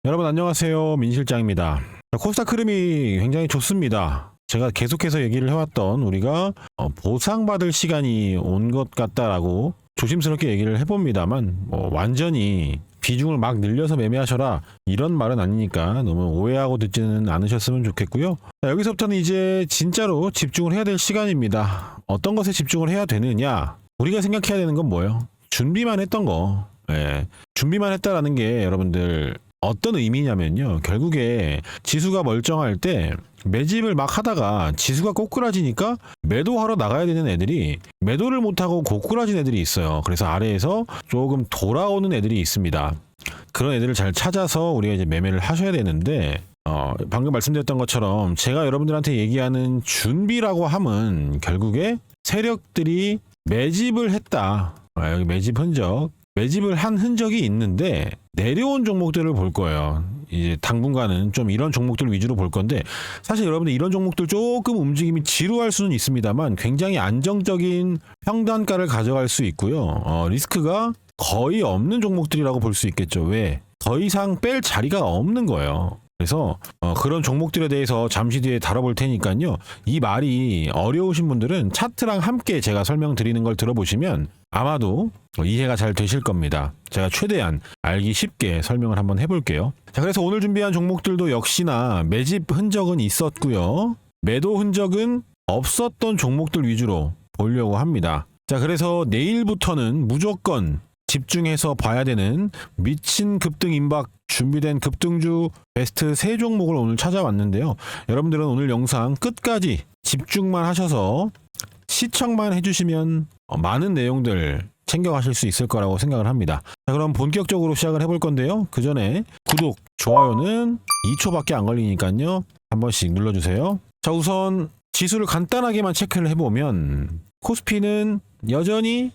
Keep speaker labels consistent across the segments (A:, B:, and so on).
A: 여러분 안녕하세요. 민 실장입니다. 코스닥 흐름이 굉장히 좋습니다. 제가 계속해서 얘기를 해왔던 우리가 보상받을 시간이 온 것 같다라고 조심스럽게 얘기를 해봅니다만 완전히 비중을 막 늘려서 매매하셔라 이런 말은 아니니까 너무 오해하고 듣지는 않으셨으면 좋겠고요. 여기서부터는 이제 진짜로 집중을 해야 될 시간입니다. 어떤 것에 집중을 해야 되느냐? 우리가 생각해야 되는 건 뭐예요? 준비만 했던 거. 준비만 했다라는 게 여러분들 어떤 의미냐면요. 결국에 지수가 멀쩡할 때 매집을 막 하다가 지수가 꼬꾸라지니까 매도하러 나가야 되는 애들이 매도를 못하고 고꾸라진 애들이 있어요. 그래서 아래에서 조금 돌아오는 애들이 있습니다. 그런 애들을 잘 찾아서 우리가 이제 매매를 하셔야 되는데 방금 말씀드렸던 것처럼 제가 여러분들한테 얘기하는 준비라고 함은 결국에 세력들이 매집을 했다. 여기 매집 흔적. 매집을 한 흔적이 있는데 내려온 종목들을 볼 거예요. 이제 당분간은 좀 이런 종목들 위주로 볼 건데 사실 여러분들 이런 종목들 조금 움직임이 지루할 수는 있습니다만 굉장히 안정적인 평단가를 가져갈 수 있고요. 리스크가 거의 없는 종목들이라고 볼 수 있겠죠. 왜? 더 이상 뺄 자리가 없는 거예요. 그래서 그런 종목들에 대해서 잠시 뒤에 다뤄볼 테니까요. 이 말이 어려우신 분들은 차트랑 함께 제가 설명드리는 걸 들어보시면 아마도 이해가 잘 되실 겁니다. 제가 최대한 알기 쉽게 설명을 한번 해볼게요. 자, 그래서 오늘 준비한 종목들도 역시나 매집 흔적은 있었고요. 매도 흔적은 없었던 종목들 위주로 보려고 합니다. 자, 그래서 내일부터는 무조건 집중해서 봐야 되는 미친 급등 임박 준비된 급등주 베스트 3종목을 오늘 찾아왔는데요. 여러분들은 오늘 영상 끝까지 집중만 하셔서 시청만 해주시면 많은 내용들 챙겨가실 수 있을 거라고 생각을 합니다. 자, 그럼 본격적으로 시작을 해볼 건데요. 그 전에 구독, 좋아요는 2초밖에 안 걸리니까요. 한 번씩 눌러주세요. 자, 우선 지수를 간단하게만 체크를 해보면 코스피는 여전히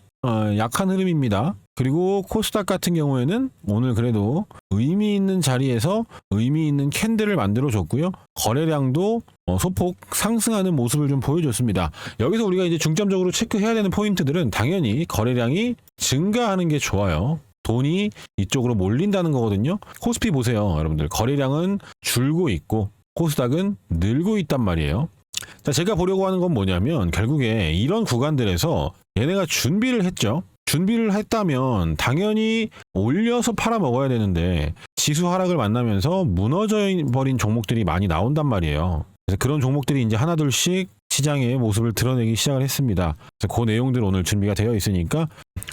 A: 약한 흐름입니다. 그리고 코스닥 같은 경우에는 오늘 그래도 의미 있는 자리에서 의미 있는 캔들을 만들어 줬고요. 거래량도 소폭 상승하는 모습을 좀 보여줬습니다. 여기서 우리가 이제 중점적으로 체크해야 되는 포인트들은 당연히 거래량이 증가하는 게 좋아요. 돈이 이쪽으로 몰린다는 거거든요. 코스피 보세요. 여러분들 거래량은 줄고 있고 코스닥은 늘고 있단 말이에요. 자, 제가 보려고 하는 건 뭐냐면 결국에 이런 구간들에서 얘네가 준비를 했죠. 준비를 했다면 당연히 올려서 팔아 먹어야 되는데 지수 하락을 만나면서 무너져 버린 종목들이 많이 나온단 말이에요. 그래서 그런 종목들이 이제 하나둘씩 시장의 모습을 드러내기 시작을 했습니다. 그래서 그 내용들 오늘 준비가 되어 있으니까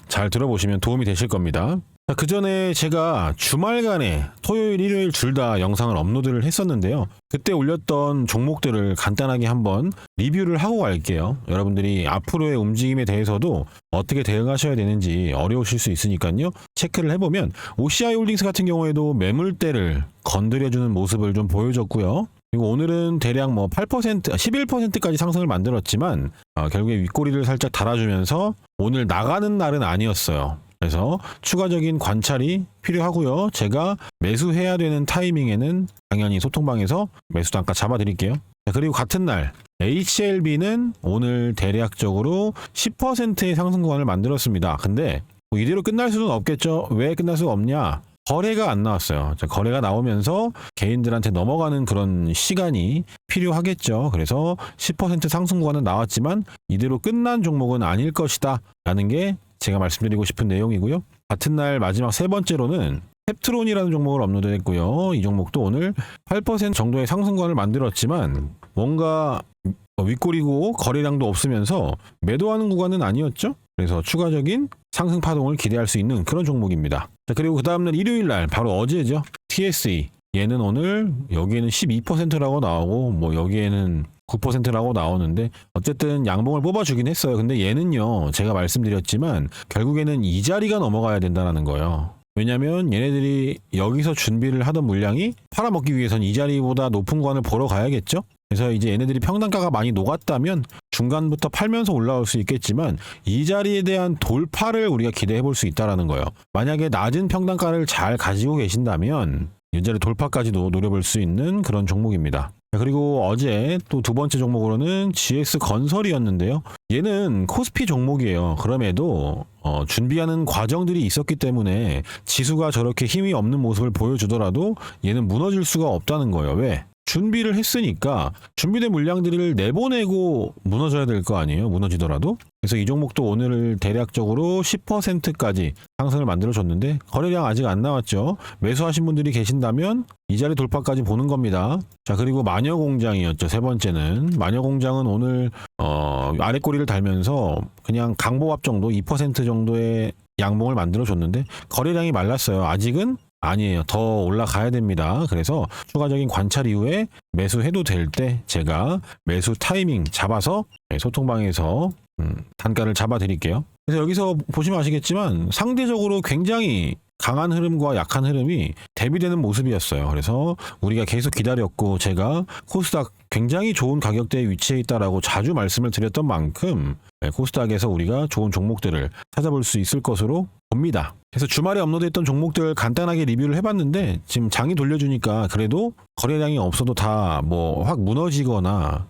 A: 잘 들어보시면 도움이 되실 겁니다. 그 전에 제가 주말간에 토요일, 일요일 둘 다 영상을 업로드를 했었는데요. 그때 올렸던 종목들을 간단하게 한번 리뷰를 하고 갈게요. 여러분들이 앞으로의 움직임에 대해서도 어떻게 대응하셔야 되는지 어려우실 수 있으니까요. 체크를 해보면 OCI 홀딩스 같은 경우에도 매물대를 건드려주는 모습을 좀 보여줬고요. 그리고 오늘은 대략 8%, 11%까지 상승을 만들었지만 결국에 윗꼬리를 살짝 달아주면서 오늘 나가는 날은 아니었어요. 그래서 추가적인 관찰이 필요하고요. 제가 매수해야 되는 타이밍에는 당연히 소통방에서 매수 단가 잡아드릴게요. 그리고 같은 날 HLB는 오늘 대략적으로 10%의 상승 구간을 만들었습니다. 근데 이대로 끝날 수는 없겠죠. 왜 끝날 수가 없냐? 거래가 안 나왔어요. 거래가 나오면서 개인들한테 넘어가는 그런 시간이 필요하겠죠. 그래서 10% 상승 구간은 나왔지만 이대로 끝난 종목은 아닐 것이다 라는 게 제가 말씀드리고 싶은 내용이고요. 같은 날 마지막 세 번째로는 펩트론이라는 종목을 업로드했고요. 이 종목도 오늘 8% 정도의 상승관을 만들었지만 뭔가 윗골이고 거래량도 없으면서 매도하는 구간은 아니었죠. 그래서 추가적인 상승 파동을 기대할 수 있는 그런 종목입니다. 자, 그리고 그 다음날 일요일 날 바로 어제죠. TSE 얘는 오늘 여기에는 12%라고 나오고 여기에는 9%라고 나오는데 어쨌든 양봉을 뽑아주긴 했어요. 근데 얘는요 제가 말씀드렸지만 결국에는 이 자리가 넘어가야 된다는 거예요. 왜냐면 얘네들이 여기서 준비를 하던 물량이 팔아먹기 위해서는 이 자리보다 높은 구간을 보러 가야겠죠. 그래서 이제 얘네들이 평단가가 많이 녹았다면 중간부터 팔면서 올라올 수 있겠지만 이 자리에 대한 돌파를 우리가 기대해 볼 수 있다는 거예요. 만약에 낮은 평단가를 잘 가지고 계신다면 이 자리 돌파까지도 노려볼 수 있는 그런 종목입니다. 자, 그리고 어제 또 두 번째 종목으로는 GS 건설이었는데요. 얘는 코스피 종목이에요. 그럼에도 준비하는 과정들이 있었기 때문에 지수가 저렇게 힘이 없는 모습을 보여주더라도 얘는 무너질 수가 없다는 거예요. 왜? 준비를 했으니까 준비된 물량들을 내보내고 무너져야 될 거 아니에요. 무너지더라도. 그래서 이 종목도 오늘 대략적으로 10%까지 상승을 만들어줬는데 거래량 아직 안 나왔죠. 매수하신 분들이 계신다면 이 자리 돌파까지 보는 겁니다. 자, 그리고 마녀공장이었죠. 세 번째는 마녀공장은 오늘 아래 꼬리를 달면서 그냥 강보합 정도 2% 정도의 양봉을 만들어줬는데 거래량이 말랐어요. 아직은 아니에요. 더 올라가야 됩니다. 그래서 추가적인 관찰 이후에 매수해도 될 때 제가 매수 타이밍 잡아서 소통방에서 단가를 잡아 드릴게요. 그래서 여기서 보시면 아시겠지만 상대적으로 굉장히 강한 흐름과 약한 흐름이 대비되는 모습이었어요. 그래서 우리가 계속 기다렸고 제가 코스닥 굉장히 좋은 가격대에 위치해 있다라고 자주 말씀을 드렸던 만큼 코스닥에서 우리가 좋은 종목들을 찾아볼 수 있을 것으로 봅니다. 그래서 주말에 업로드했던 종목들 간단하게 리뷰를 해봤는데 지금 장이 돌려주니까 그래도 거래량이 없어도 다 뭐 확 무너지거나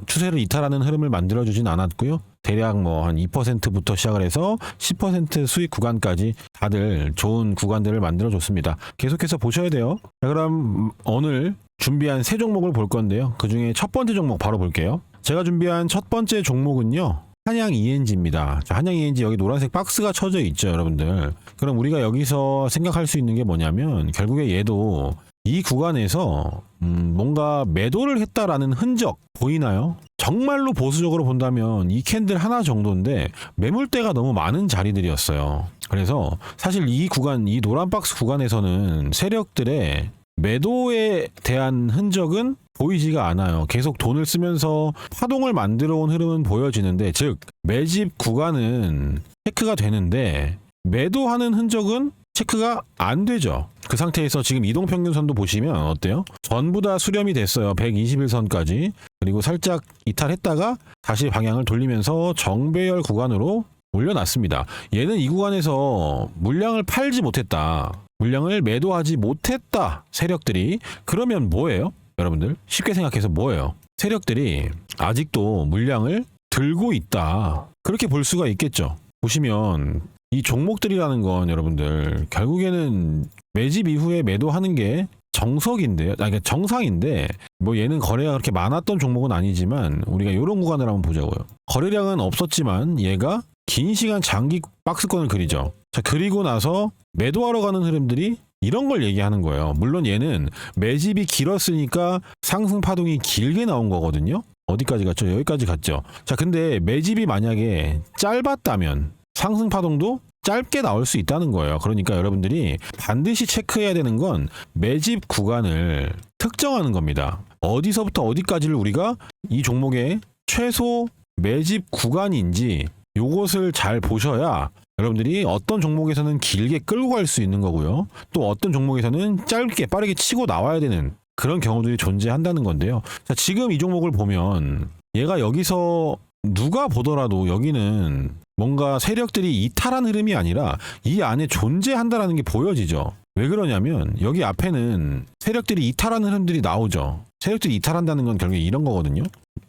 A: 추세를 이탈하는 흐름을 만들어주진 않았고요. 대략 뭐 한 2%부터 시작을 해서 10% 수익 구간까지 다들 좋은 구간들을 만들어줬습니다. 계속해서 보셔야 돼요. 자, 그럼 오늘 준비한 세 종목을 볼 건데요. 그 중에 첫 번째 종목 바로 볼게요. 제가 준비한 첫 번째 종목은요. 한양 ENG입니다. 자, 한양 ENG 여기 노란색 박스가 쳐져 있죠, 여러분들. 그럼 우리가 여기서 생각할 수 있는 게 뭐냐면 결국에 얘도 이 구간에서 뭔가 매도를 했다라는 흔적 보이나요? 정말로 보수적으로 본다면 이 캔들 하나 정도인데 매물대가 너무 많은 자리들이었어요. 그래서 사실 이 구간, 이 노란 박스 구간에서는 세력들의 매도에 대한 흔적은 보이지가 않아요. 계속 돈을 쓰면서 파동을 만들어 온 흐름은 보여지는데, 즉 매집 구간은 체크가 되는데 매도하는 흔적은 체크가 안 되죠. 그 상태에서 지금 이동평균선도 보시면 어때요? 전부 다 수렴이 됐어요. 121선까지. 그리고 살짝 이탈했다가 다시 방향을 돌리면서 정배열 구간으로 올려놨습니다. 얘는 이 구간에서 물량을 팔지 못했다. 물량을 매도하지 못했다. 세력들이. 그러면 뭐예요? 여러분들 쉽게 생각해서 뭐예요? 세력들이 아직도 물량을 들고 있다. 그렇게 볼 수가 있겠죠. 보시면 이 종목들이라는 건 여러분들 결국에는 매집 이후에 매도하는 게 정석인데요. 그러니까 정상인데 뭐 얘는 거래가 그렇게 많았던 종목은 아니지만 우리가 이런 구간을 한번 보자고요. 거래량은 없었지만 얘가 긴 시간 장기 박스권을 그리죠. 자, 그리고 나서 매도하러 가는 흐름들이 이런 걸 얘기하는 거예요. 물론 얘는 매집이 길었으니까 상승 파동이 길게 나온 거거든요. 어디까지 갔죠? 여기까지 갔죠. 자, 근데 매집이 만약에 짧았다면 상승 파동도 짧게 나올 수 있다는 거예요. 그러니까 여러분들이 반드시 체크해야 되는 건 매집 구간을 특정하는 겁니다. 어디서부터 어디까지를 우리가 이 종목의 최소 매집 구간인지 요것을 잘 보셔야 여러분들이 어떤 종목에서는 길게 끌고 갈 수 있는 거고요. 또 어떤 종목에서는 짧게 빠르게 치고 나와야 되는 그런 경우들이 존재한다는 건데요. 자, 지금 이 종목을 보면 얘가 여기서 누가 보더라도 여기는 뭔가 세력들이 이탈한 흐름이 아니라 이 안에 존재한다라는 게 보여지죠. 왜 그러냐면 여기 앞에는 세력들이 이탈하는 흐름들이 나오죠. 세력들이 이탈한다는 건 결국에 이런 거거든요.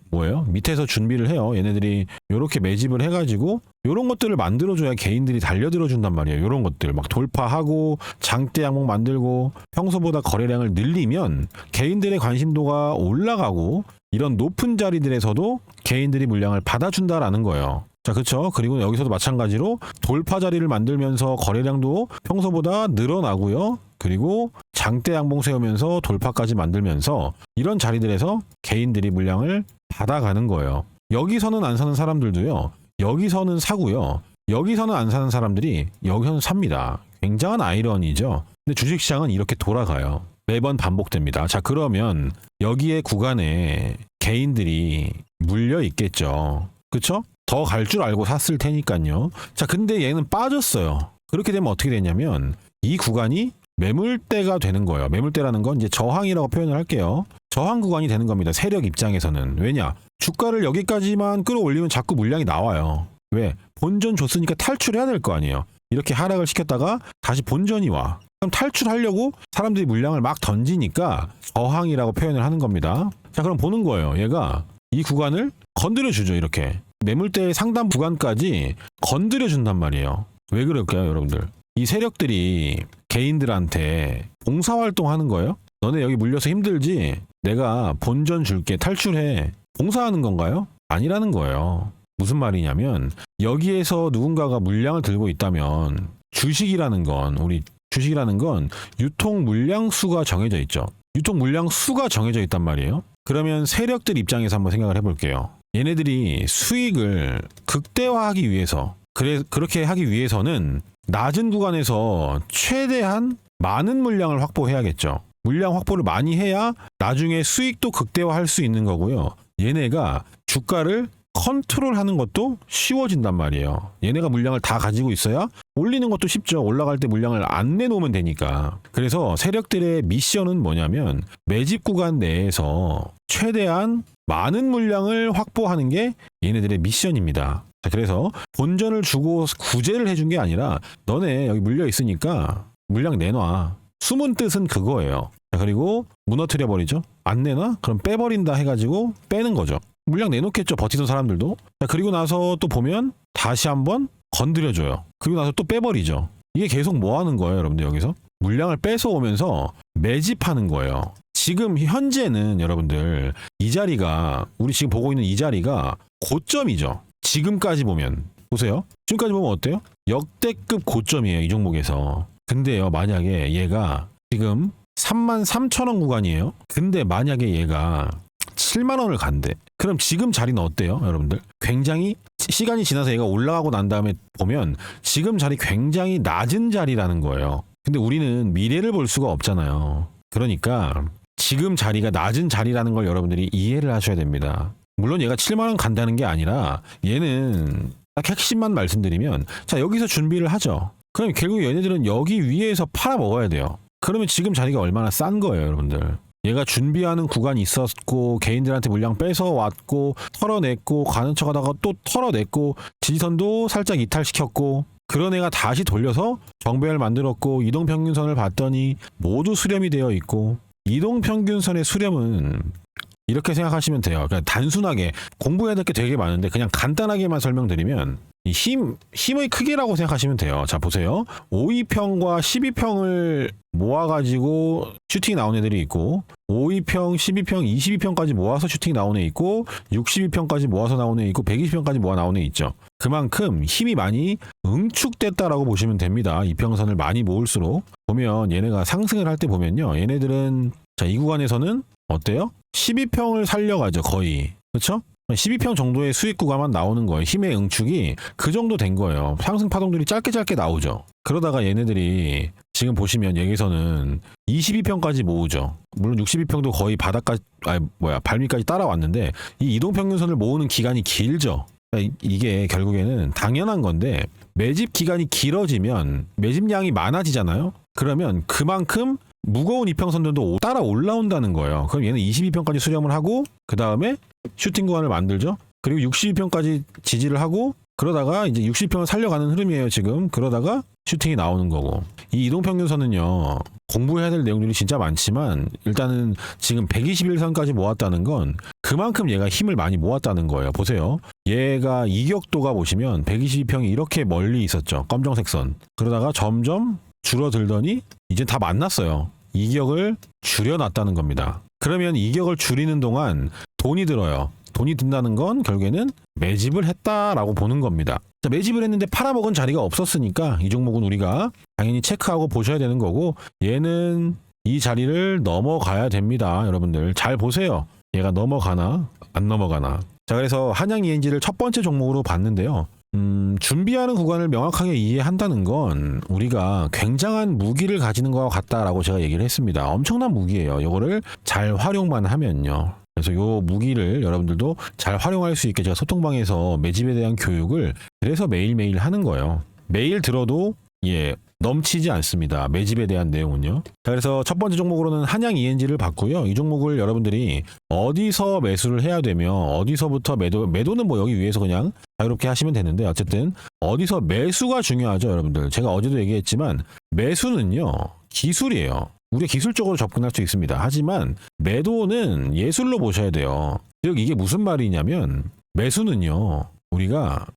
A: 뭐예요? 밑에서 준비를 해요. 얘네들이 이렇게 매집을 해가지고 이런 것들을 만들어줘야 개인들이 달려들어 준단 말이에요. 이런 것들 막 돌파하고 장대 양목 만들고 평소보다 거래량을 늘리면 개인들의 관심도가 올라가고 이런 높은 자리들에서도 개인들이 물량을 받아준다라는 거예요. 자, 그렇죠. 그리고 여기서도 마찬가지로 돌파 자리를 만들면서 거래량도 평소보다 늘어나고요. 그리고 장대 양봉 세우면서 돌파까지 만들면서 이런 자리들에서 개인들이 물량을 받아가는 거예요. 여기서는 안 사는 사람들도요. 여기서는 사고요. 여기서는 안 사는 사람들이 여기서는 삽니다. 굉장한 아이러니죠. 근데 주식시장은 이렇게 돌아가요. 매번 반복됩니다. 자, 그러면 여기에 구간에 개인들이 물려 있겠죠. 그렇죠? 더 갈 줄 알고 샀을 테니까요. 자, 근데 얘는 빠졌어요. 그렇게 되면 어떻게 되냐면 이 구간이 매물대가 되는 거예요. 매물대라는 건 이제 저항이라고 표현을 할게요. 저항 구간이 되는 겁니다. 세력 입장에서는. 왜냐? 주가를 여기까지만 끌어올리면 자꾸 물량이 나와요. 왜? 본전 줬으니까 탈출해야 될 거 아니에요. 이렇게 하락을 시켰다가 다시 본전이 와. 그럼 탈출하려고 사람들이 물량을 막 던지니까 저항이라고 표현을 하는 겁니다. 자, 그럼 보는 거예요. 얘가 이 구간을 건드려 주죠. 이렇게 매물대의 상단 구간까지 건드려 준단 말이에요. 왜 그럴까요, 여러분들? 이 세력들이 개인들한테 봉사활동 하는 거예요? 너네 여기 물려서 힘들지? 내가 본전 줄게, 탈출해. 봉사하는 건가요? 아니라는 거예요. 무슨 말이냐면 여기에서 누군가가 물량을 들고 있다면 주식이라는 건 유통 물량 수가 정해져 있죠. 유통 물량 수가 정해져 있단 말이에요. 그러면 세력들 입장에서 한번 생각을 해볼게요. 얘네들이 수익을 극대화하기 위해서 그렇게 하기 위해서는 낮은 구간에서 최대한 많은 물량을 확보해야겠죠. 물량 확보를 많이 해야 나중에 수익도 극대화할 수 있는 거고요. 얘네가 주가를 컨트롤하는 것도 쉬워진단 말이에요. 얘네가 물량을 다 가지고 있어야 올리는 것도 쉽죠. 올라갈 때 물량을 안 내놓으면 되니까. 그래서 세력들의 미션은 뭐냐면 매집 구간 내에서 최대한 많은 물량을 확보하는 게 얘네들의 미션입니다. 자, 그래서 본전을 주고 구제를 해준 게 아니라 너네 여기 물려 있으니까 물량 내놔. 숨은 뜻은 그거예요. 자, 그리고 무너뜨려 버리죠. 안 내놔? 그럼 빼버린다 해가지고 빼는 거죠. 물량 내놓겠죠. 버티던 사람들도. 자, 그리고 나서 또 보면 다시 한번 건드려줘요. 그리고 나서 또 빼버리죠. 이게 계속 뭐 하는 거예요, 여러분들? 여기서 물량을 뺏어오면서 매집하는 거예요. 지금 현재는 여러분들 이 자리가, 우리 지금 보고 있는 이 자리가 고점이죠. 지금까지 보면 보세요. 지금까지 보면 어때요? 역대급 고점이에요, 이 종목에서. 근데요, 만약에 얘가 지금 33,000원 구간이에요. 근데 만약에 얘가 7만 원을 간대. 그럼 지금 자리는 어때요, 여러분들? 굉장히 시간이 지나서 얘가 올라가고 난 다음에 보면 지금 자리 굉장히 낮은 자리라는 거예요. 근데 우리는 미래를 볼 수가 없잖아요. 그러니까 지금 자리가 낮은 자리라는 걸 여러분들이 이해를 하셔야 됩니다. 물론 얘가 7만 원 간다는 게 아니라 얘는 딱 핵심만 말씀드리면, 자, 여기서 준비를 하죠. 그럼 결국 얘네들은 여기 위에서 팔아 먹어야 돼요. 그러면 지금 자리가 얼마나 싼 거예요, 여러분들. 얘가 준비하는 구간이 있었고 개인들한테 물량 뺏어왔고 털어냈고 가는 척하다가 또 털어냈고 지지선도 살짝 이탈시켰고, 그런 애가 다시 돌려서 정배열 만들었고 이동평균선을 봤더니 모두 수렴이 되어 있고, 이동평균선의 수렴은 이렇게 생각하시면 돼요. 그러니까 단순하게 공부해야 될 게 되게 많은데 그냥 간단하게만 설명드리면 힘의 크기라고 생각하시면 돼요. 자, 보세요. 5위평과 12평을 모아가지고 슈팅이 나온 애들이 있고, 5위평, 12평, 22평까지 모아서 슈팅이 나온 애 있고, 62평까지 모아서 나온 애 있고, 120평까지 모아 나온 애 있죠. 그만큼 힘이 많이 응축됐다라고 보시면 됩니다. 이평선을 많이 모을수록. 보면 얘네가 상승을 할 때 보면요, 얘네들은 자, 이 구간에서는 어때요? 12평을 살려가죠, 거의. 그렇죠? 12평 정도의 수익 구간만 나오는 거예요. 힘의 응축이 그 정도 된 거예요. 상승 파동들이 짧게 나오죠. 그러다가 얘네들이 지금 보시면 여기서는 22평까지 모으죠. 물론 62평도 거의 바닥까지, 발밑까지 따라왔는데 이 이동평균선을 모으는 기간이 길죠. 그러니까 이게 결국에는 당연한 건데, 매집 기간이 길어지면 매집량이 많아지잖아요. 그러면 그만큼 무거운 이평선들도 따라 올라온다는 거예요. 그럼 얘는 22평까지 수렴을 하고 그 다음에 슈팅 구간을 만들죠. 그리고 62평까지 지지를 하고 그러다가 이제 60평을 살려가는 흐름이에요, 지금. 그러다가 슈팅이 나오는 거고. 이 이동평균선은요, 공부해야 될 내용들이 진짜 많지만 일단은 지금 121선까지 모았다는 건 그만큼 얘가 힘을 많이 모았다는 거예요. 보세요. 얘가 이격도가 보시면 122평이 이렇게 멀리 있었죠. 검정색 선. 그러다가 점점 줄어들더니 이제 다 만났어요. 이격을 줄여놨다는 겁니다. 그러면 이격을 줄이는 동안 돈이 들어요. 돈이 든다는 건 결국에는 매집을 했다라고 보는 겁니다. 자, 매집을 했는데 팔아먹은 자리가 없었으니까 이 종목은 우리가 당연히 체크하고 보셔야 되는 거고, 얘는 이 자리를 넘어가야 됩니다. 여러분들 잘 보세요. 얘가 넘어가나 안 넘어가나. 자, 그래서 한양 ENG를 첫 번째 종목으로 봤는데요. 준비하는 구간을 명확하게 이해한다는 건 우리가 굉장한 무기를 가지는 것과 같다라고 제가 얘기를 했습니다. 엄청난 무기예요. 이거를 잘 활용만 하면요. 그래서 요 무기를 여러분들도 잘 활용할 수 있게 제가 소통방에서 매집에 대한 교육을 그래서 매일매일 하는 거예요. 매일 들어도 넘치지 않습니다. 매집에 대한 내용은요. 자, 그래서 첫 번째 종목으로는 한양 ENG를 봤고요. 이 종목을 여러분들이 어디서 매수를 해야 되며 어디서부터 매도는 뭐 여기 위에서 그냥 자유롭게 하시면 되는데, 어쨌든 어디서 매수가 중요하죠, 여러분들. 제가 어제도 얘기했지만 매수는요, 기술이에요. 우리가 기술적으로 접근할 수 있습니다. 하지만 매도는 예술로 보셔야 돼요. 즉 이게 무슨 말이냐면 매수는요. 우리가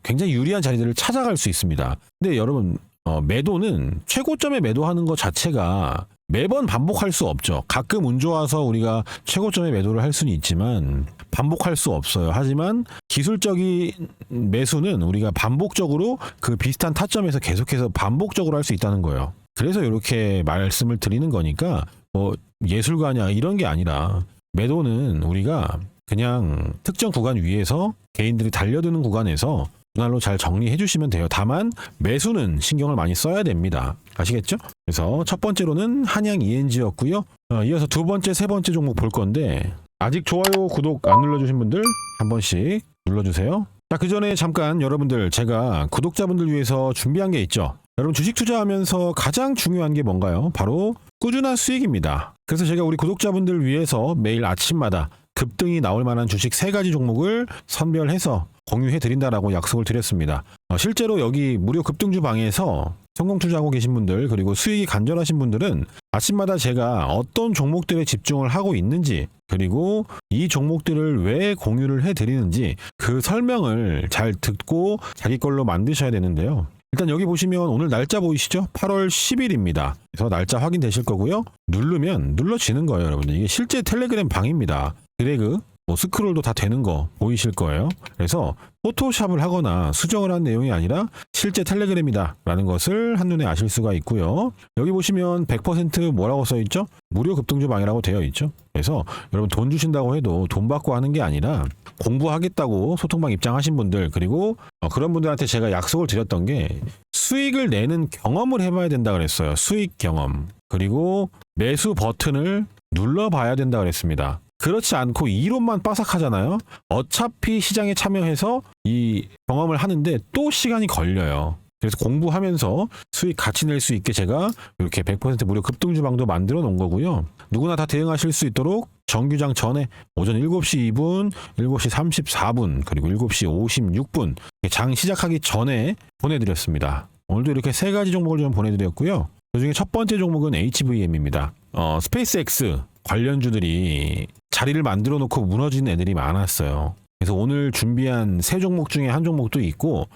A: 굉장히 유리한 자리들을 찾아갈 수 있습니다. 근데 여러분 매도는 최고점에 매도하는 것 자체가 매번 반복할 수 없죠. 가끔 운 좋아서 우리가 최고점에 매도를 할 수는 있지만 반복할 수 없어요. 하지만 기술적인 매수는 우리가 반복적으로 그 비슷한 타점에서 계속해서 반복적으로 할 수 있다는 거예요. 그래서 이렇게 말씀을 드리는 거니까 뭐 예술가냐 이런 게 아니라 매도는 우리가 그냥 특정 구간 위에서 개인들이 달려드는 구간에서 분할로 잘 정리해 주시면 돼요. 다만 매수는 신경을 많이 써야 됩니다. 아시겠죠? 그래서 첫 번째로는 한양 ENG였고요. 이어서 두 번째, 세 번째 종목 볼 건데 아직 좋아요, 구독 안 눌러주신 분들 한 번씩 눌러주세요. 자, 그 전에 잠깐 여러분들 제가 구독자분들 위해서 준비한 게 있죠. 여러분 주식 투자하면서 가장 중요한 게 뭔가요? 바로 꾸준한 수익입니다. 그래서 제가 우리 구독자분들 위해서 매일 아침마다 급등이 나올 만한 주식 3가지 종목을 선별해서 공유해 드린다라고 약속을 드렸습니다. 실제로 여기 무료 급등주 방에서 성공 투자하고 계신 분들 그리고 수익이 간절하신 분들은 아침마다 제가 어떤 종목들에 집중을 하고 있는지 그리고 이 종목들을 왜 공유를 해 드리는지 그 설명을 잘 듣고 자기 걸로 만드셔야 되는데요. 일단 여기 보시면 오늘 날짜 보이시죠? 8월 10일입니다. 그래서 날짜 확인되실 거고요. 누르면 눌러지는 거예요, 여러분들. 이게 실제 텔레그램 방입니다. 드래그, 뭐 스크롤도 다 되는 거 보이실 거예요. 그래서 포토샵을 하거나 수정을 한 내용이 아니라 실제 텔레그램이다 라는 것을 한눈에 아실 수가 있고요. 여기 보시면 100% 뭐라고 써있죠? 무료 급등주 방이라고 되어 있죠. 그래서 여러분 돈 주신다고 해도 돈 받고 하는 게 아니라 공부하겠다고 소통방 입장하신 분들 그리고 그런 분들한테 제가 약속을 드렸던 게 수익을 내는 경험을 해봐야 된다 그랬어요. 수익 경험. 그리고 매수 버튼을 눌러봐야 된다 그랬습니다. 그렇지 않고 이론만 빠삭하잖아요. 어차피 시장에 참여해서 이 경험을 하는데 또 시간이 걸려요. 그래서 공부하면서 수익 같이 낼 수 있게 제가 이렇게 100% 무료 급등주방도 만들어 놓은 거고요. 누구나 다 대응하실 수 있도록 정규장 전에 오전 7시 2분, 7시 34분, 그리고 7시 56분 장 시작하기 전에 보내드렸습니다. 오늘도 이렇게 3가지 종목을 좀 보내드렸고요. 그중에 첫 번째 종목은 HVM입니다. 스페이스X 관련주들이 자리를 만들어 놓고 무너진 애들이 많았어요. 그래서 오늘 준비한 3종목 중에 한 종목도 있고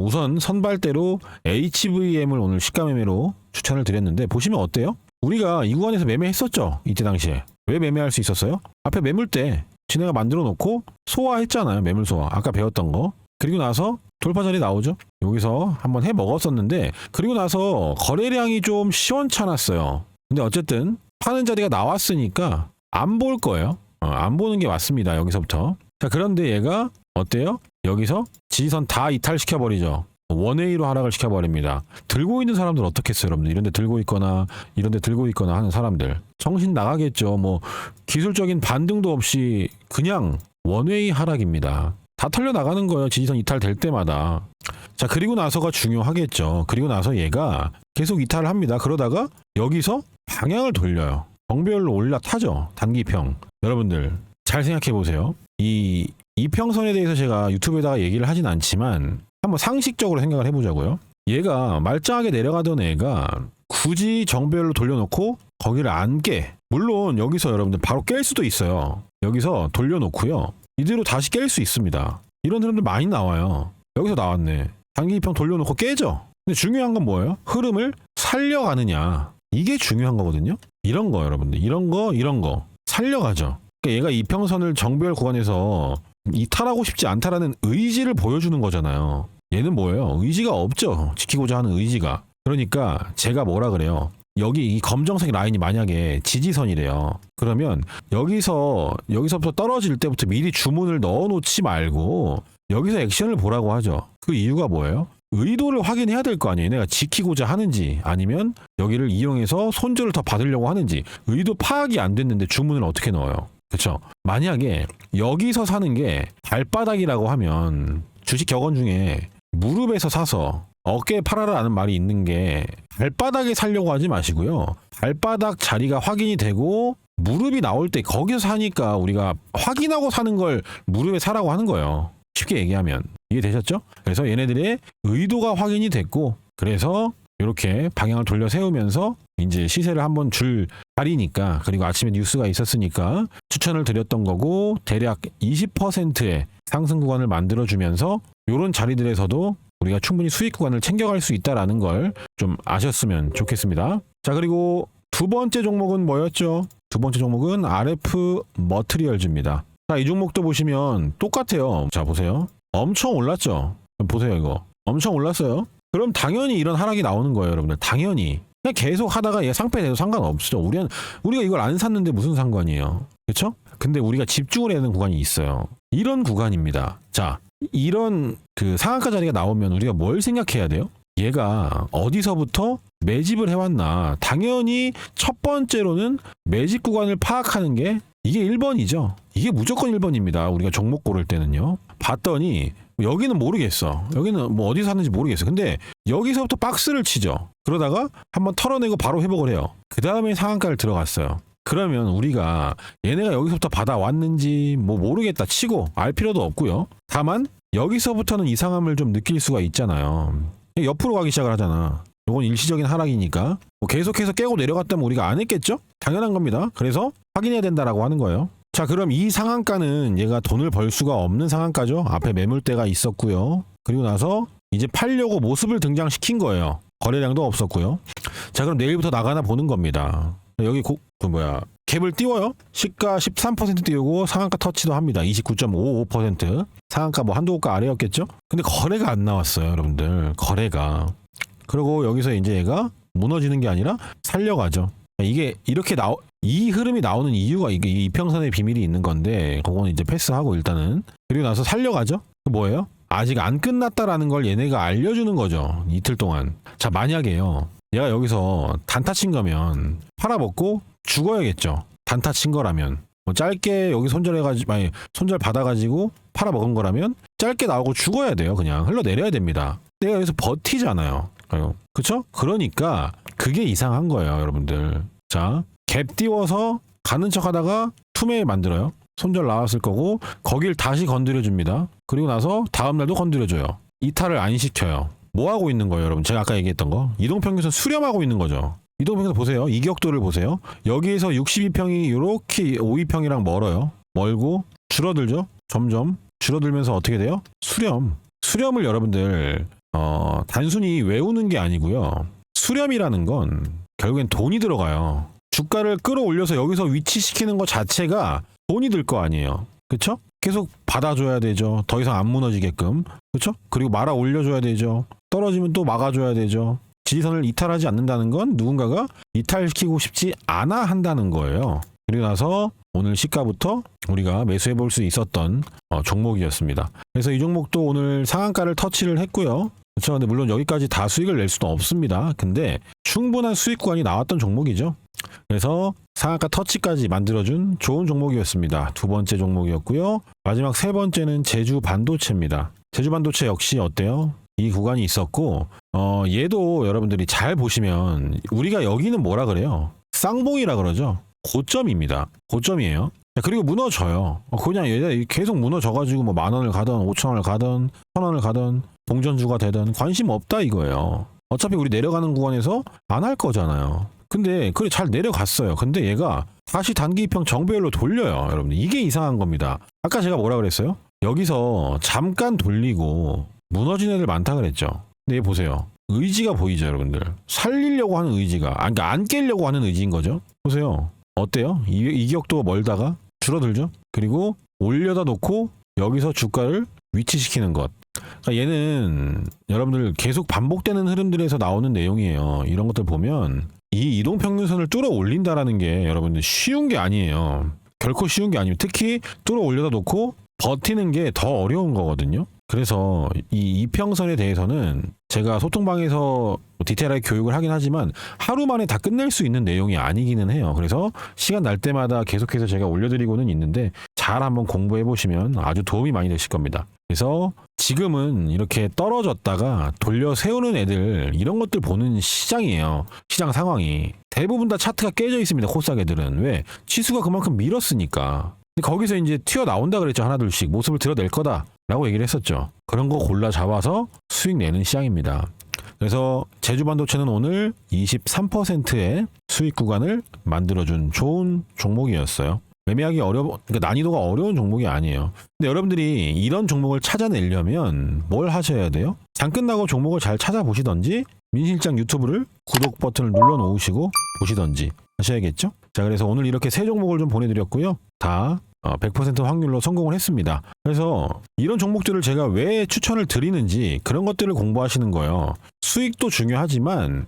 A: 우선 선발대로 HVM을 오늘 시가 매매로 추천을 드렸는데 보시면 어때요? 우리가 이 구간에서 매매했었죠. 이때 당시에. 왜 매매할 수 있었어요? 앞에 매물대 지네가 만들어 놓고 소화했잖아요. 매물 소화. 아까 배웠던 거. 그리고 나서 돌파 자리 나오죠. 여기서 한번 해 먹었었는데 그리고 나서 거래량이 좀 시원찮았어요. 근데 어쨌든 파는 자리가 나왔으니까 안 볼 거예요. 안 보는 게 맞습니다. 여기서부터. 자, 그런데 얘가 어때요? 여기서 지지선 다 이탈시켜버리죠. 원웨이로 하락을 시켜버립니다. 들고 있는 사람들 어떻겠어요, 여러분들? 이런데 들고 있거나 이런데 들고 있거나 하는 사람들 정신 나가겠죠. 뭐 기술적인 반등도 없이 그냥 원웨이 하락입니다. 다 털려 나가는 거예요. 지지선 이탈될 때마다. 자, 그리고 나서가 중요하겠죠. 그리고 나서 얘가 계속 이탈을 합니다. 그러다가 여기서 방향을 돌려요. 정배열로 올라타죠. 단기평. 여러분들 잘 생각해 보세요. 이 이평선에 대해서 제가 유튜브에다가 얘기를 하진 않지만 한번 상식적으로 생각을 해보자고요. 얘가 말짱하게 내려가던 애가 굳이 정배열로 돌려놓고 거기를 안 깨. 물론 여기서 여러분들 바로 깰 수도 있어요. 여기서 돌려놓고요. 이대로 다시 깰 수 있습니다. 이런 사람들 많이 나와요. 여기서 나왔네. 단기평 돌려놓고 깨죠. 근데 중요한 건 뭐예요? 흐름을 살려가느냐. 이게 중요한 거거든요. 이런 거 여러분들. 이런 거 살려가죠. 그러니까 얘가 이평선을 정배열 구간에서 이탈하고 싶지 않다라는 의지를 보여주는 거잖아요. 얘는 뭐예요? 의지가 없죠. 지키고자 하는 의지가. 그러니까 제가 뭐라 그래요? 여기 이 검정색 라인이 만약에 지지선이래요. 그러면 여기서부터 떨어질 때부터 미리 주문을 넣어놓지 말고 여기서 액션을 보라고 하죠. 그 이유가 뭐예요? 의도를 확인해야 될 거 아니에요. 내가 지키고자 하는지 아니면 여기를 이용해서 손절을 더 받으려고 하는지 의도 파악이 안 됐는데 주문을 어떻게 넣어요? 그렇죠? 만약에 여기서 사는 게 발바닥이라고 하면 주식 격언 중에 무릎에서 사서 어깨에 팔아라는 말이 있는 게 발바닥에 살려고 하지 마시고요. 발바닥 자리가 확인이 되고 무릎이 나올 때 거기서 사니까 우리가 확인하고 사는 걸 무릎에 사라고 하는 거예요. 쉽게 얘기하면. 이해되셨죠? 그래서 얘네들의 의도가 확인이 됐고 그래서 이렇게 방향을 돌려 세우면서 이제 시세를 한번 줄 자리니까, 그리고 아침에 뉴스가 있었으니까 추천을 드렸던 거고, 대략 20%의 상승 구간을 만들어주면서 이런 자리들에서도 우리가 충분히 수익 구간을 챙겨갈 수 있다라는 걸 좀 아셨으면 좋겠습니다. 자, 그리고 두 번째 종목은 뭐였죠? 두 번째 종목은 RF 머트리얼즈입니다. 자, 이 종목도 보시면 똑같아요. 자, 보세요. 엄청 올랐죠? 보세요, 이거. 엄청 올랐어요. 그럼 당연히 이런 하락이 나오는 거예요, 여러분들. 당연히. 그냥 계속 하다가 얘 상패돼도 상관없죠. 우리가 이걸 안 샀는데 무슨 상관이에요. 그렇죠? 근데 우리가 집중을 해야 되는 구간이 있어요. 이런 구간입니다. 자, 이런 그 상한가 자리가 나오면 우리가 뭘 생각해야 돼요? 얘가 어디서부터 매집을 해왔나. 당연히 첫 번째로는 매집 구간을 파악하는 게 이게 1번이죠. 이게 무조건 1번입니다. 우리가 종목 고를 때는요. 봤더니 여기는 모르겠어. 여기는 뭐 어디서 샀는지 모르겠어. 근데 여기서부터 박스를 치죠. 그러다가 한번 털어내고 바로 회복을 해요. 그 다음에 상한가를 들어갔어요. 그러면 우리가 얘네가 여기서부터 받아왔는지 뭐 모르겠다 치고 알 필요도 없고요. 다만 여기서부터는 이상함을 좀 느낄 수가 있잖아요. 옆으로 가기 시작을 하잖아. 이건 일시적인 하락이니까 뭐 계속해서 깨고 내려갔다면 우리가 안 했겠죠? 당연한 겁니다. 그래서 확인해야 된다라고 하는 거예요. 자, 그럼 이 상한가는 얘가 돈을 벌 수가 없는 상한가죠. 앞에 매물대가 있었고요. 그리고 나서 이제 팔려고 모습을 등장시킨 거예요. 거래량도 없었고요. 자, 그럼 내일부터 나가나 보는 겁니다. 여기 갭을 띄워요. 시가 13% 띄우고 상한가 터치도 합니다. 29.55%. 상한가 뭐 한두 고가 아래였겠죠? 근데 거래가 안 나왔어요, 여러분들. 거래가. 그리고 여기서 이제 얘가 무너지는 게 아니라 살려가죠. 이게 이렇게 이 흐름이 나오는 이유가 이게 이평선의 비밀이 있는 건데, 그거는 이제 패스하고 일단은. 그리고 나서 살려가죠. 뭐예요? 아직 안 끝났다라는 걸 얘네가 알려주는 거죠. 이틀 동안. 자, 만약에요. 얘가 여기서 단타 친 거면 팔아먹고 죽어야겠죠. 단타 친 거라면. 뭐 짧게 여기 손절 받아가지고 팔아먹은 거라면 짧게 나오고 죽어야 돼요. 그냥 흘러내려야 됩니다. 내가 여기서 버티잖아요. 그쵸? 그러니까 그게 이상한 거예요, 여러분들. 자, 갭 띄워서 가는 척 하다가 투매 만들어요. 손절 나왔을 거고 거길 다시 건드려줍니다. 그리고 나서 다음날도 건드려줘요. 이탈을 안 시켜요. 뭐 하고 있는 거예요, 여러분? 제가 아까 얘기했던 거. 이동평균선 수렴하고 있는 거죠. 이동평균선 보세요. 이격도를 보세요. 여기에서 62평이 이렇게 52평이랑 멀어요. 멀고 줄어들죠. 점점 줄어들면서 어떻게 돼요? 수렴을 여러분들 단순히 외우는 게 아니고요. 수렴이라는 건 결국엔 돈이 들어가요. 주가를 끌어올려서 여기서 위치시키는 것 자체가 돈이 들 거 아니에요. 그쵸? 계속 받아줘야 되죠. 더 이상 안 무너지게끔. 그쵸? 그리고 말아 올려줘야 되죠. 떨어지면 또 막아줘야 되죠. 지지선을 이탈하지 않는다는 건 누군가가 이탈시키고 싶지 않아 한다는 거예요. 그리고 나서 오늘 시가부터 우리가 매수해 볼 수 있었던 종목이었습니다. 그래서 이 종목도 오늘 상한가를 터치를 했고요. 그렇죠. 근데 물론 여기까지 다 수익을 낼 수는 없습니다. 근데 충분한 수익 구간이 나왔던 종목이죠. 그래서 상한가 터치까지 만들어준 좋은 종목이었습니다. 두 번째 종목이었고요. 마지막 세 번째는 제주 반도체입니다. 제주 반도체 역시 어때요? 이 구간이 있었고 얘도 여러분들이 잘 보시면 우리가 여기는 뭐라 그래요? 쌍봉이라 그러죠. 고점입니다. 고점이에요. 그리고 무너져요. 그냥 얘 계속 무너져가지고 뭐 10,000원을 가든 5,000원을 가든 1,000원을 가든 동전주가 되든 관심 없다 이거예요. 어차피 우리 내려가는 구간에서 안 할 거잖아요. 근데 그래 잘 내려갔어요. 근데 얘가 다시 단기 이평 정배열로 돌려요. 여러분들 이게 이상한 겁니다. 아까 제가 뭐라 그랬어요? 여기서 잠깐 돌리고 무너진 애들 많다 그랬죠. 근데 얘 보세요. 의지가 보이죠, 여러분들. 살리려고 하는 의지가 그러니까 안 깨려고 하는 의지인 거죠. 보세요. 어때요? 이격도 멀다가 줄어들죠. 그리고 올려다 놓고 여기서 주가를 위치시키는 것. 그러니까 얘는 여러분들 계속 반복되는 흐름들에서 나오는 내용이에요. 이런 것들 보면 이 이동평균선을 뚫어 올린다라는 게 여러분들 쉬운 게 아니에요. 결코 쉬운 게 아니에요. 특히 뚫어 올려다 놓고 버티는 게 더 어려운 거거든요. 그래서 이 이평선에 대해서는 제가 소통방에서 디테일하게 교육을 하긴 하지만 하루 만에 다 끝낼 수 있는 내용이 아니기는 해요. 그래서 시간 날 때마다 계속해서 제가 올려드리고는 있는데 잘 한번 공부해 보시면 아주 도움이 많이 되실 겁니다. 그래서 지금은 이렇게 떨어졌다가 돌려 세우는 애들 이런 것들 보는 시장이에요. 시장 상황이 대부분 다 차트가 깨져 있습니다. 코스닥 애들은 왜? 지수가 그만큼 밀었으니까. 근데 거기서 이제 튀어나온다 그랬죠. 하나둘씩 모습을 드러낼 거다 라고 얘기를 했었죠. 그런 거 골라 잡아서 수익 내는 시장입니다. 그래서 제주반도체는 오늘 23%의 수익 구간을 만들어준 좋은 종목이었어요. 매매하기 그러니까 난이도가 어려운 종목이 아니에요. 근데 여러분들이 이런 종목을 찾아내려면 뭘 하셔야 돼요? 장 끝나고 종목을 잘 찾아보시던지 민실장 유튜브를 구독 버튼을 눌러 놓으시고 보시던지 하셔야겠죠? 자, 그래서 오늘 이렇게 세 종목을 좀 보내드렸고요. 다 100% 확률로 성공을 했습니다. 그래서 이런 종목들을 제가 왜 추천을 드리는지 그런 것들을 공부하시는 거예요. 수익도 중요하지만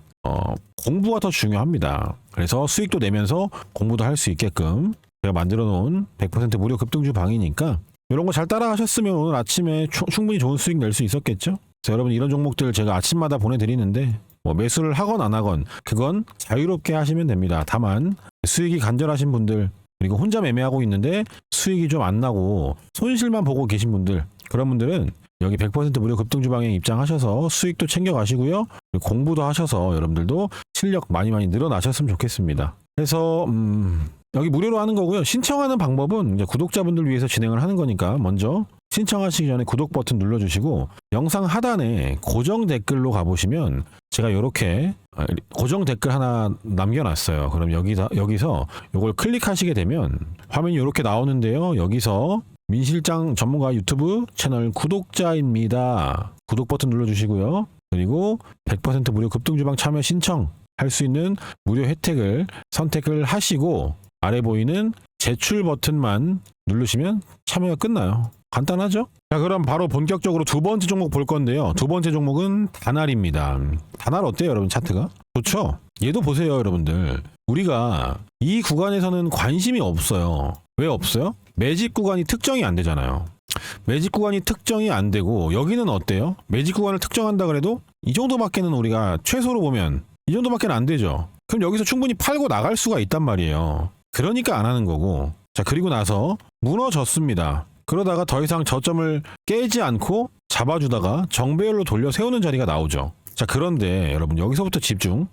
A: 공부가 더 중요합니다. 그래서 수익도 내면서 공부도 할 수 있게끔 제가 만들어 놓은 100% 무료 급등주 방이니까 이런 거 잘 따라 하셨으면 오늘 아침에 충분히 좋은 수익 낼 수 있었겠죠? 그래서 여러분 이런 종목들 제가 아침마다 보내드리는데 뭐 매수를 하건 안 하건 그건 자유롭게 하시면 됩니다. 다만 수익이 간절하신 분들 그리고 혼자 매매하고 있는데 수익이 좀 안 나고 손실만 보고 계신 분들 그런 분들은 여기 100% 무료 급등주방에 입장하셔서 수익도 챙겨가시고요. 그리고 공부도 하셔서 여러분들도 실력 많이 늘어나셨으면 좋겠습니다. 그래서 여기 무료로 하는 거고요. 신청하는 방법은 이제 구독자분들 위해서 진행을 하는 거니까 먼저 신청하시기 전에 구독 버튼 눌러주시고 영상 하단에 고정 댓글로 가보시면 제가 이렇게 고정 댓글 하나 남겨놨어요. 그럼 여기서 이걸 클릭하시게 되면 화면이 이렇게 나오는데요. 여기서 민실장 전문가 유튜브 채널 구독자입니다. 구독 버튼 눌러주시고요. 그리고 100% 무료 급등주방 참여 신청 할 수 있는 무료 혜택을 선택을 하시고 아래 보이는 제출 버튼만 누르시면 참여가 끝나요. 간단하죠? 자, 그럼 바로 본격적으로 두 번째 종목 볼 건데요. 두 번째 종목은 다날입니다. 다날 어때요, 여러분? 차트가? 좋죠? 얘도 보세요, 여러분들. 우리가 이 구간에서는 관심이 없어요. 왜 없어요? 매집 구간이 특정이 안 되잖아요. 매집 구간이 특정이 안 되고 여기는 어때요? 매집 구간을 특정한다 그래도 이 정도밖에는 우리가 최소로 보면 이 정도밖에 안 되죠. 그럼 여기서 충분히 팔고 나갈 수가 있단 말이에요. 그러니까 안 하는 거고. 자, 그리고 나서 무너졌습니다. 그러다가 더 이상 저점을 깨지 않고 잡아주다가 정배열로 돌려 세우는 자리가 나오죠. 자, 그런데 여러분 여기서부터 집중.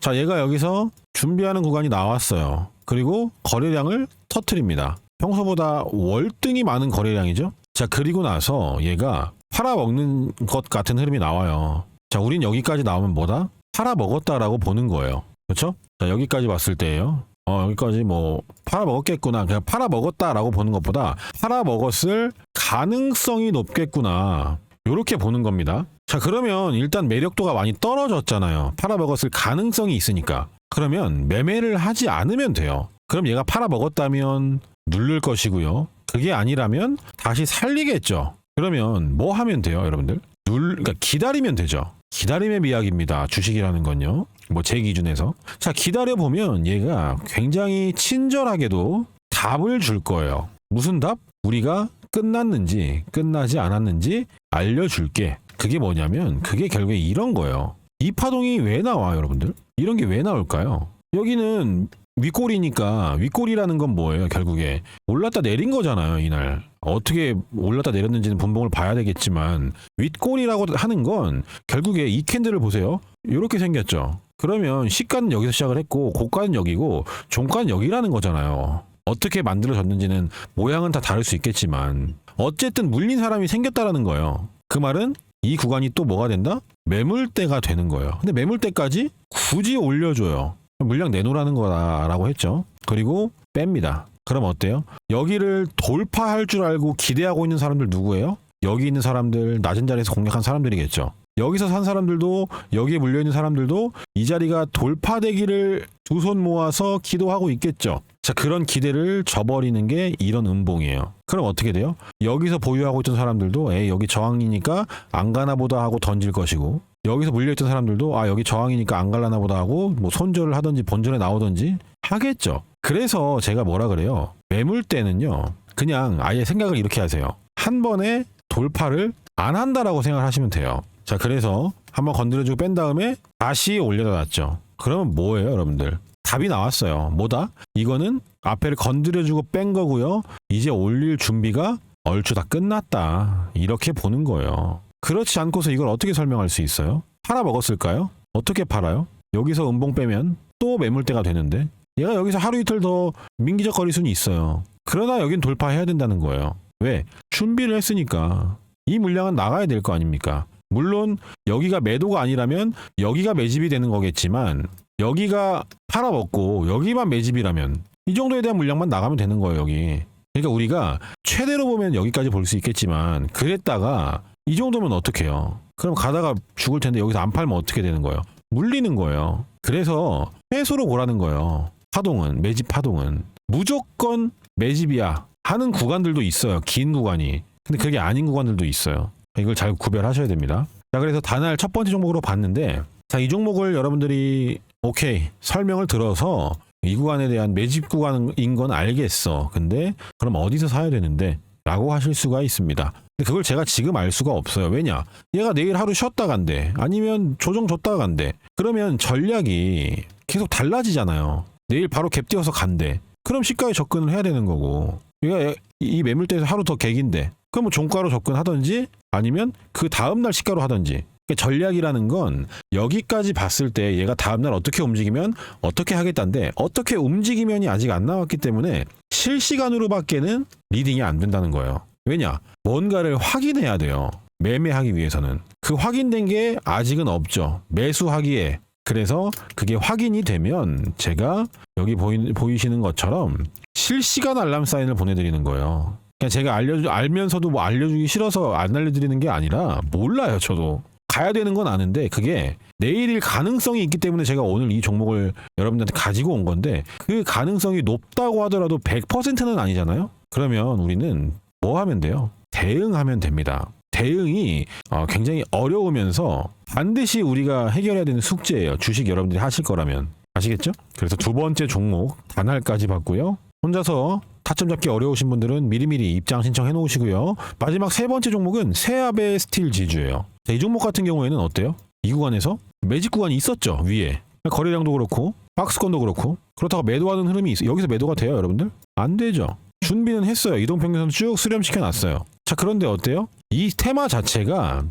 A: 자, 얘가 여기서 준비하는 구간이 나왔어요. 그리고 거래량을 터트립니다. 평소보다 월등히 많은 거래량이죠. 자, 그리고 나서 얘가 팔아먹는 것 같은 흐름이 나와요. 자, 우린 여기까지 나오면 뭐다? 팔아먹었다라고 보는 거예요. 그렇죠? 자, 여기까지 왔을 때예요. 여기까지 뭐 팔아먹었겠구나. 그냥 팔아먹었다라고 보는 것보다 팔아먹었을 가능성이 높겠구나. 이렇게 보는 겁니다. 자, 그러면 일단 매력도가 많이 떨어졌잖아요. 팔아먹었을 가능성이 있으니까. 그러면 매매를 하지 않으면 돼요. 그럼 얘가 팔아먹었다면 누를 것이고요. 그게 아니라면 다시 살리겠죠. 그러면 뭐 하면 돼요, 여러분들? 그러니까 기다리면 되죠. 기다림의 미학입니다. 주식이라는 건요. 뭐 제 기준에서. 자, 기다려보면 얘가 굉장히 친절하게도 답을 줄 거예요. 무슨 답? 우리가 끝났는지 끝나지 않았는지 알려줄게. 그게 뭐냐면 그게 결국에 이런 거예요. 이 파동이 왜 나와, 여러분들? 이런 게 왜 나올까요? 여기는 윗골이니까 윗골이라는 건 뭐예요? 결국에 올랐다 내린 거잖아요. 이날 어떻게 올랐다 내렸는지는 분봉을 봐야 되겠지만 윗골이라고 하는 건 결국에 이 캔들을 보세요. 이렇게 생겼죠. 그러면 시가는 여기서 시작을 했고 고가는 여기고 종가는 여기라는 거잖아요. 어떻게 만들어졌는지는 모양은 다 다를 수 있겠지만 어쨌든 물린 사람이 생겼다라는 거예요. 그 말은 이 구간이 또 뭐가 된다? 매물대가 되는 거예요. 근데 매물대까지 굳이 올려줘요. 물량 내놓으라는 거다라고 했죠. 그리고 뺍니다. 그럼 어때요? 여기를 돌파할 줄 알고 기대하고 있는 사람들 누구예요? 여기 있는 사람들, 낮은 자리에서 공략한 사람들이겠죠. 여기서 산 사람들도 여기에 물려있는 사람들도 이 자리가 돌파되기를 두 손 모아서 기도하고 있겠죠. 자, 그런 기대를 저버리는 게 이런 음봉이에요. 그럼 어떻게 돼요? 여기서 보유하고 있던 사람들도 여기 저항이니까 안 가나 보다 하고 던질 것이고 여기서 물려있던 사람들도 여기 저항이니까 안 갈라나 보다 하고 뭐 손절을 하든지 본전에 나오든지 하겠죠. 그래서 제가 뭐라 그래요? 매물 때는요. 그냥 아예 생각을 이렇게 하세요. 한 번에 돌파를 안 한다라고 생각을 하시면 돼요. 자, 그래서 한번 건드려주고 뺀 다음에 다시 올려다 놨죠. 그러면 뭐예요, 여러분들? 답이 나왔어요. 뭐다? 이거는 앞에를 건드려주고 뺀 거고요. 이제 올릴 준비가 얼추 다 끝났다. 이렇게 보는 거예요. 그렇지 않고서 이걸 어떻게 설명할 수 있어요? 팔아먹었을까요? 어떻게 팔아요? 여기서 음봉 빼면 또 매물대가 되는데 얘가 여기서 하루 이틀 더 민기적거릴 수는 있어요. 그러나 여긴 돌파해야 된다는 거예요. 왜? 준비를 했으니까 이 물량은 나가야 될 거 아닙니까? 물론 여기가 매도가 아니라면 여기가 매집이 되는 거겠지만 여기가 팔아먹고 여기만 매집이라면 이 정도에 대한 물량만 나가면 되는 거예요. 여기. 그러니까 우리가 최대로 보면 여기까지 볼 수 있겠지만 그랬다가 이 정도면 어떡해요? 그럼 가다가 죽을 텐데 여기서 안 팔면 어떻게 되는 거예요? 물리는 거예요. 그래서 최소로 보라는 거예요. 파동은, 매집 파동은 무조건 매집이야 하는 구간들도 있어요. 긴 구간이. 근데 그게 아닌 구간들도 있어요. 이걸 잘 구별하셔야 됩니다. 자, 그래서 단알 첫 번째 종목으로 봤는데, 자, 이 종목을 여러분들이 오케이 설명을 들어서 이 구간에 대한 매집 구간인 건 알겠어. 근데 그럼 어디서 사야 되는데? 라고 하실 수가 있습니다. 근데 그걸 제가 지금 알 수가 없어요. 왜냐? 얘가 내일 하루 쉬었다 간대. 아니면 조정 줬다가 간대. 그러면 전략이 계속 달라지잖아요. 내일 바로 갭 띄워서 간대. 그럼 시가에 접근을 해야 되는 거고. 얘가 이 매물대에서 하루 더 객인데. 그럼 뭐 종가로 접근하든지 아니면 그 다음날 시가로 하든지. 전략이라는 건 여기까지 봤을 때 얘가 다음날 어떻게 움직이면 어떻게 하겠다는데 어떻게 움직이면이 아직 안 나왔기 때문에 실시간으로밖에는 리딩이 안 된다는 거예요. 왜냐? 뭔가를 확인해야 돼요. 매매하기 위해서는. 그 확인된 게 아직은 없죠. 매수하기에. 그래서 그게 확인이 되면 제가 여기 보이시는 것처럼 실시간 알람 사인을 보내드리는 거예요. 그냥 제가 알면서도 뭐 알려주기 싫어서 안 알려드리는 게 아니라 몰라요. 저도. 가야 되는 건 아는데 그게 내일일 가능성이 있기 때문에 제가 오늘 이 종목을 여러분들한테 가지고 온 건데 그 가능성이 높다고 하더라도 100%는 아니잖아요. 그러면 우리는 뭐 하면 돼요? 대응하면 됩니다. 대응이 굉장히 어려우면서 반드시 우리가 해결해야 되는 숙제예요. 주식 여러분들이 하실 거라면. 아시겠죠? 그래서 두 번째 종목 단알까지 봤고요. 혼자서 타점 잡기 어려우신 분들은 미리미리 입장 신청해 놓으시고요. 마지막 세 번째 종목은 세아베 스틸 지주예요. 자, 이 종목 같은 경우에는 어때요? 이 구간에서 매집 구간이 있었죠. 위에. 거래량도 그렇고 박스권도 그렇고 그렇다고 매도하는 흐름이 있어요. 여기서 매도가 돼요, 여러분들? 안 되죠. 준비는 했어요. 이동평균선 쭉 수렴시켜 놨어요. 자, 그런데 어때요? 이 테마 자체가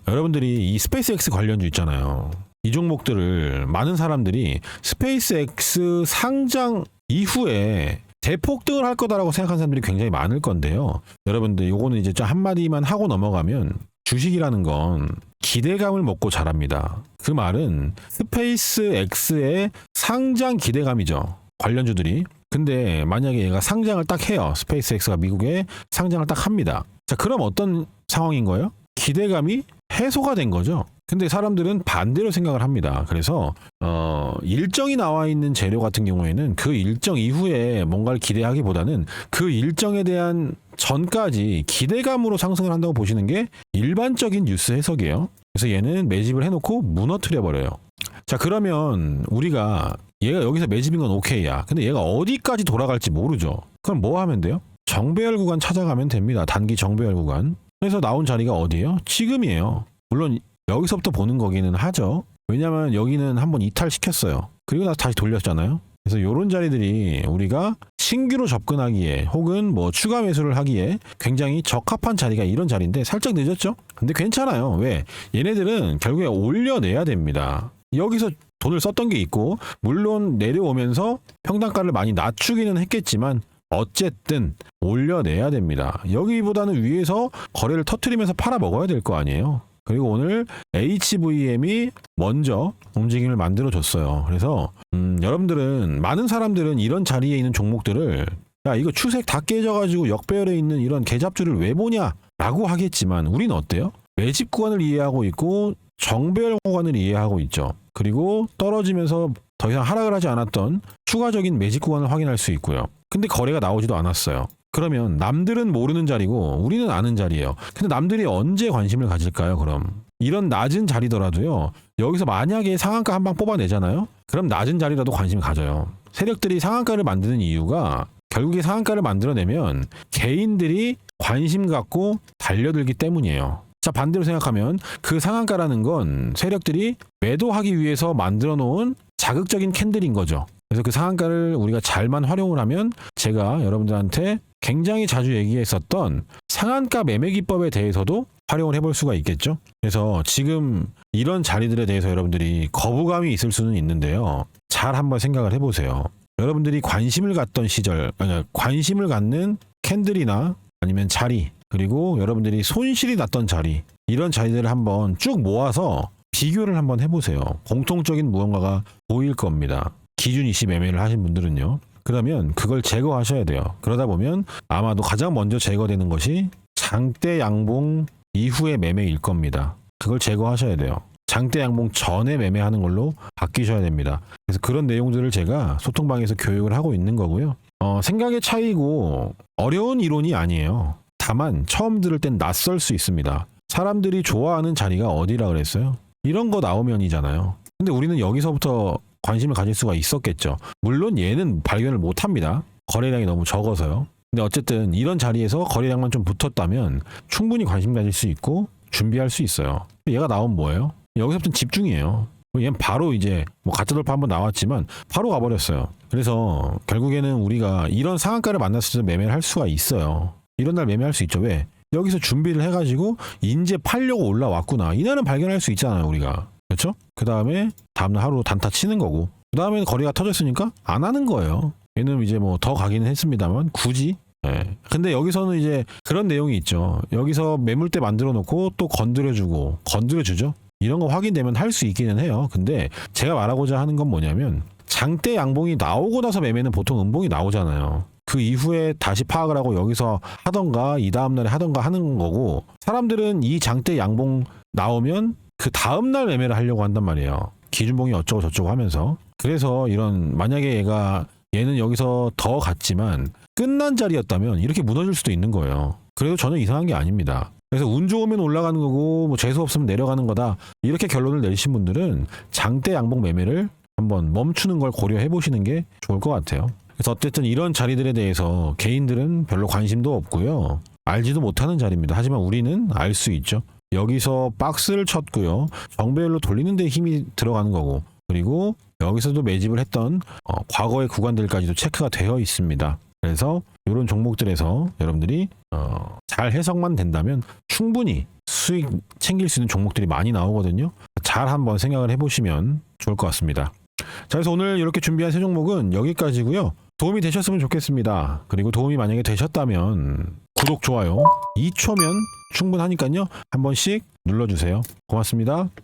A: 여러분들이 이 스페이스X 관련주 있잖아요. 이 종목들을 많은 사람들이 스페이스X 상장 이후에 대폭등을 할 거다라고 생각하는 사람들이 굉장히 많을 건데요. 여러분들 요거는 이제 좀 한마디만 하고 넘어가면 주식이라는 건 기대감을 먹고 자랍니다. 그 말은 스페이스X의 상장 기대감이죠. 관련주들이. 근데 만약에 얘가 상장을 딱 해요. 스페이스X가 미국에 상장을 딱 합니다. 자, 그럼 어떤 상황인 거예요? 기대감이 해소가 된 거죠. 근데 사람들은 반대로 생각을 합니다. 그래서 일정이 나와 있는 재료 같은 경우에는 그 일정 이후에 뭔가를 기대하기보다는 그 일정에 대한 전까지 기대감으로 상승을 한다고 보시는 게 일반적인 뉴스 해석이에요. 그래서 얘는 매집을 해놓고 무너뜨려 버려요. 자, 그러면 우리가 얘가 여기서 매집인 건 오케이야. 근데 얘가 어디까지 돌아갈지 모르죠. 그럼 뭐 하면 돼요? 정배열 구간 찾아가면 됩니다. 단기 정배열 구간. 그래서 나온 자리가 어디예요? 지금이에요. 물론 여기서부터 보는 거기는 하죠. 왜냐면 여기는 한번 이탈시켰어요. 그리고 나서 다시 돌렸잖아요. 그래서 이런 자리들이 우리가 신규로 접근하기에 혹은 뭐 추가 매수를 하기에 굉장히 적합한 자리가 이런 자리인데 살짝 늦었죠? 근데 괜찮아요. 왜? 얘네들은 결국에 올려내야 됩니다. 여기서 돈을 썼던 게 있고 물론 내려오면서 평단가를 많이 낮추기는 했겠지만 어쨌든 올려내야 됩니다. 여기보다는 위에서 거래를 터트리면서 팔아 먹어야 될 거 아니에요. 그리고 오늘 HVM이 먼저 움직임을 만들어줬어요. 그래서 여러분들은 많은 사람들은 이런 자리에 있는 종목들을 야 이거 추색 다 깨져가지고 역배열에 있는 이런 개잡주를 왜 보냐 라고 하겠지만 우리는 어때요? 매집 구간을 이해하고 있고 정배열 구간을 이해하고 있죠. 그리고 떨어지면서 더 이상 하락을 하지 않았던 추가적인 매집 구간을 확인할 수 있고요. 근데 거래가 나오지도 않았어요. 그러면 남들은 모르는 자리고 우리는 아는 자리예요. 근데 남들이 언제 관심을 가질까요? 그럼 이런 낮은 자리더라도요. 여기서 만약에 상한가 한 방 뽑아내잖아요. 그럼 낮은 자리라도 관심을 가져요. 세력들이 상한가를 만드는 이유가 결국에 상한가를 만들어내면 개인들이 관심 갖고 달려들기 때문이에요. 자, 반대로 생각하면 그 상한가라는 건 세력들이 매도하기 위해서 만들어 놓은 자극적인 캔들인 거죠. 그래서 그 상한가를 우리가 잘만 활용을 하면 제가 여러분들한테 굉장히 자주 얘기했었던 상한가 매매 기법에 대해서도 활용을 해볼 수가 있겠죠. 그래서 지금 이런 자리들에 대해서 여러분들이 거부감이 있을 수는 있는데요. 잘 한번 생각을 해보세요. 여러분들이 관심을 갖던 시절, 관심을 갖는 캔들이나 아니면 자리, 그리고 여러분들이 손실이 났던 자리, 이런 자리들을 한번 쭉 모아서 비교를 한번 해보세요. 공통적인 무언가가 보일 겁니다. 기준 이시 매매를 하신 분들은요. 그러면 그걸 제거하셔야 돼요. 그러다 보면 아마도 가장 먼저 제거되는 것이 장대 양봉 이후의 매매일 겁니다. 그걸 제거하셔야 돼요. 장대 양봉 전에 매매하는 걸로 바뀌셔야 됩니다. 그래서 그런 내용들을 제가 소통방에서 교육을 하고 있는 거고요. 생각의 차이고 어려운 이론이 아니에요. 다만 처음 들을 땐 낯설 수 있습니다. 사람들이 좋아하는 자리가 어디라 그랬어요? 이런 거 나오면이잖아요. 근데 우리는 여기서부터 관심을 가질 수가 있었겠죠. 물론 얘는 발견을 못합니다. 거래량이 너무 적어서요. 근데 어쨌든 이런 자리에서 거래량만 좀 붙었다면 충분히 관심 가질 수 있고 준비할 수 있어요. 얘가 나온 뭐예요? 여기서부터 집중이에요. 얘는 바로 이제 뭐 가짜 돌파 한번 나왔지만 바로 가버렸어요. 그래서 결국에는 우리가 이런 상한가를 만났을 때 매매를 할 수가 있어요. 이런 날 매매할 수 있죠. 왜? 여기서 준비를 해가지고 이제 팔려고 올라왔구나. 이날은 발견할 수 있잖아요, 우리가. 그렇죠? 그 다음에 다음날 하루 단타 치는 거고 그 다음에 거리가 터졌으니까 안 하는 거예요. 얘는 이제 뭐 더 가기는 했습니다만 굳이. 예. 근데 여기서는 이제 그런 내용이 있죠. 여기서 매물대 만들어 놓고 또 건드려주죠. 이런 거 확인되면 할 수 있기는 해요. 근데 제가 말하고자 하는 건 뭐냐면 장대 양봉이 나오고 나서 매매는 보통 음봉이 나오잖아요. 그 이후에 다시 파악을 하고 여기서 하던가 이 다음날에 하던가 하는 거고 사람들은 이 장대 양봉 나오면 그 다음날 매매를 하려고 한단 말이에요. 기준봉이 어쩌고 저쩌고 하면서. 그래서 이런 만약에 얘는 여기서 더 갔지만 끝난 자리였다면 이렇게 무너질 수도 있는 거예요. 그래도 전혀 이상한 게 아닙니다. 그래서 운 좋으면 올라가는 거고 뭐 재수 없으면 내려가는 거다. 이렇게 결론을 내리신 분들은 장대 양봉 매매를 한번 멈추는 걸 고려해 보시는 게 좋을 것 같아요. 그래서 어쨌든 이런 자리들에 대해서 개인들은 별로 관심도 없고요. 알지도 못하는 자리입니다. 하지만 우리는 알 수 있죠. 여기서 박스를 쳤고요. 정배열로 돌리는 데 힘이 들어가는 거고 그리고 여기서도 매집을 했던 과거의 구간들까지도 체크가 되어 있습니다. 그래서 이런 종목들에서 여러분들이 잘 해석만 된다면 충분히 수익 챙길 수 있는 종목들이 많이 나오거든요. 잘 한번 생각을 해보시면 좋을 것 같습니다. 자, 그래서 오늘 이렇게 준비한 세 종목은 여기까지고요. 도움이 되셨으면 좋겠습니다. 그리고 도움이 만약에 되셨다면 구독, 좋아요 2초면 충분하니까요. 한 번씩 눌러주세요. 고맙습니다.